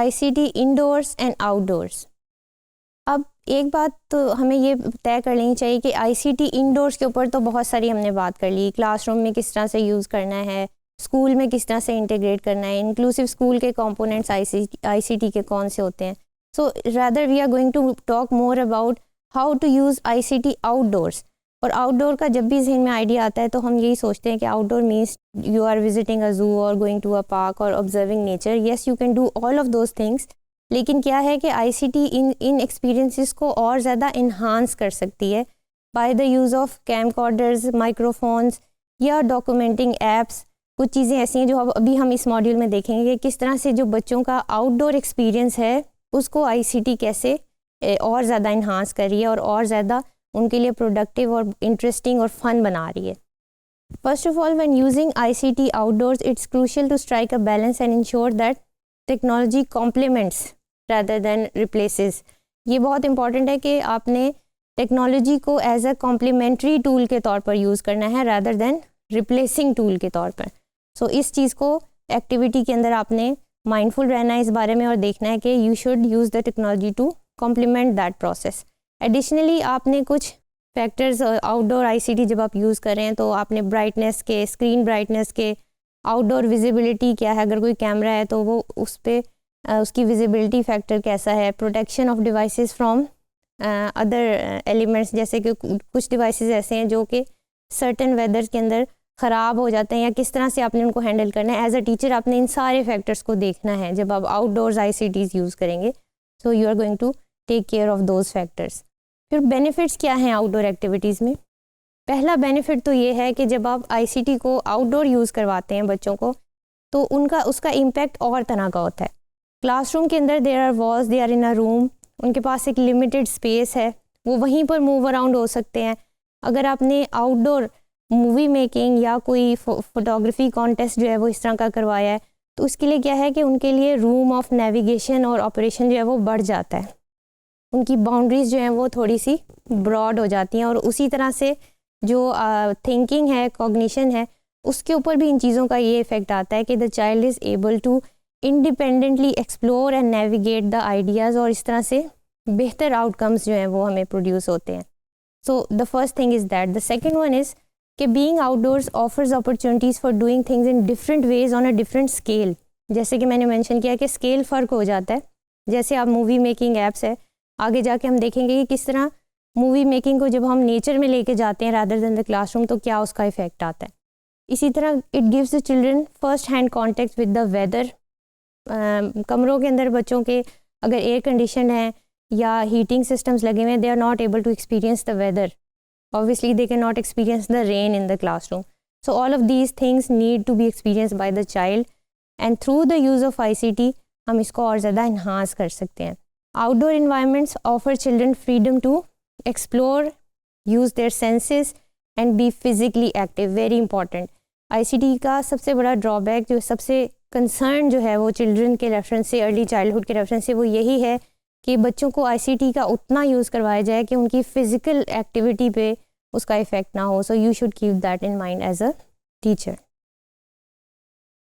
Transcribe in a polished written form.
ICT endorse and outdoors. अब एक बात तो हमें ये तय कर लेनी चाहिए कि आईसीटी इंडोर्स के ऊपर तो बहुत सारी हमने बात कर ली, क्लासरूम में किस तरह से यूज़ करना है, स्कूल में किस तरह से इंटीग्रेट करना है, इंक्लूसिव स्कूल के कंपोनेंट्स आईसीटी के कौन से होते हैं। So rather we are going to talk more about how to use ICT outdoors. और आउटडोर का जब भी जहन में आइडिया आता है तो हम यही सोचते हैं कि outdoor means you are visiting a zoo और गोइंग टू अ पार्क और observing nature. Yes, you can do all of those things, लेकिन क्या है कि आईसीटी इन एक्सपीरियंसेस को और ज़्यादा इन्हांस कर सकती है by the use of camcorders, microphones या डॉक्यूमेंटिंग ऐप्स। कुछ चीज़ें ऐसी हैं जो अभी हम इस मॉड्यूल में देखेंगे कि किस तरह से जो बच्चों का आउटडोर एक्सपीरियंस है उसको आईसीटी कैसे और ज़्यादा इन्हांस कर रही है और ज़्यादा उनके लिए प्रोडक्टिव और इंटरेस्टिंग और फन बना रही है। First of all, when using ICT outdoors, it's crucial to strike a balance and ensure that technology complements rather than replaces। ये बहुत इंपॉर्टेंट है कि आपने टेक्नोलॉजी को एज अ कॉम्प्लीमेंट्री टूल के तौर पर यूज़ करना है rather than रिप्लेसिंग टूल के तौर पर। सो इस चीज़ को एक्टिविटी के अंदर आपने माइंडफुल रहना है इस बारे में और देखना है कि you should use the technology to complement that process. Additionally आपने कुछ फैक्टर्स आउटडोर आईसीटी जब आप यूज़ कर रहे हैं तो आपने ब्राइटनेस के, स्क्रीन ब्राइटनेस के, आउटडोर विजिबिलिटी क्या है, अगर कोई कैमरा है तो वो उस पर उसकी विजिबिलिटी फैक्टर कैसा है, protection of devices from other elements, जैसे कि कुछ डिवाइसेस ऐसे हैं जो कि सर्टेन वेदर के अंदर ख़राब हो जाते हैं या किस तरह से आपने उनको हैंडल करना है। एज अ टीचर आपने इन सारे फैक्टर्स को देखना है जब आप आउटडोर्स आईसीटीज़ यूज़ करेंगे। So you are going to take care of those factors. फिर बेनिफिट्स क्या हैं आउटडोर एक्टिविटीज़ में? पहला बेनिफिट तो ये है कि जब आप आईसीटी को आउटडोर यूज़ करवाते हैं बच्चों को तो उसका इम्पैक्ट और तरह का होता है। क्लासरूम के अंदर there are walls, they are in a room, उनके पास एक लिमिटेड स्पेस है, वो वहीं पर मूव अराउंड हो सकते हैं। अगर आपने आउटडोर मूवी मेकिंग या कोई फोटोग्राफी कॉन्टेस्ट जो है वो इस तरह का करवाया है तो उसके लिए क्या है कि उनके लिए रूम ऑफ नेविगेशन और ऑपरेशन जो है वो बढ़ जाता है, उनकी बाउंड्रीज जो हैं वो थोड़ी सी ब्रॉड हो जाती हैं और उसी तरह से जो थिंकिंग है, कॉग्निशन है, उसके ऊपर भी इन चीज़ों का ये इफ़ेक्ट आता है कि the child is able to independently explore and navigate the ideas और इस तरह से बेहतर आउटकम्स जो हैं वो हमें प्रोड्यूस होते हैं। So the first thing is that. The second one is कि being outdoors offers opportunities for doing things in different ways on a different scale. जैसे कि मैंने मेंशन किया कि स्केल फ़र्क हो जाता है। जैसे आप मूवी मेकिंग ऐप्स है, आगे जाके हम देखेंगे कि किस तरह मूवी मेकिंग को जब हम नेचर में लेके जाते हैं रादर देन द क्लासरूम तो क्या उसका इफ़ेक्ट आता है। इसी तरह it gives the children first hand contact with the weather. कमरों के अंदर बच्चों के अगर एयर कंडीशन है या हीटिंग सिस्टम्स लगे हुए हैं, they are not able to experience the weather, obviously they cannot experience the rain in the classroom. So all of these things need to be experienced by the child and through the use of ICT हम इसको और ज़्यादा enhance कर सकते हैं। Outdoor environments offer children freedom to explore, use their senses and be physically active, very important। ICT का सबसे बड़ा ड्रॉबैक जो सबसे कंसर्न जो है वो चिल्ड्रन के रेफरेंस से, अर्ली चाइल्डहुड के रेफरेंस से, वो यही है कि बच्चों को आईसीटी का उतना यूज़ करवाया जाए कि उनकी फ़िज़िकल एक्टिविटी पे उसका इफ़ेक्ट ना हो। So you should keep that in mind as a teacher.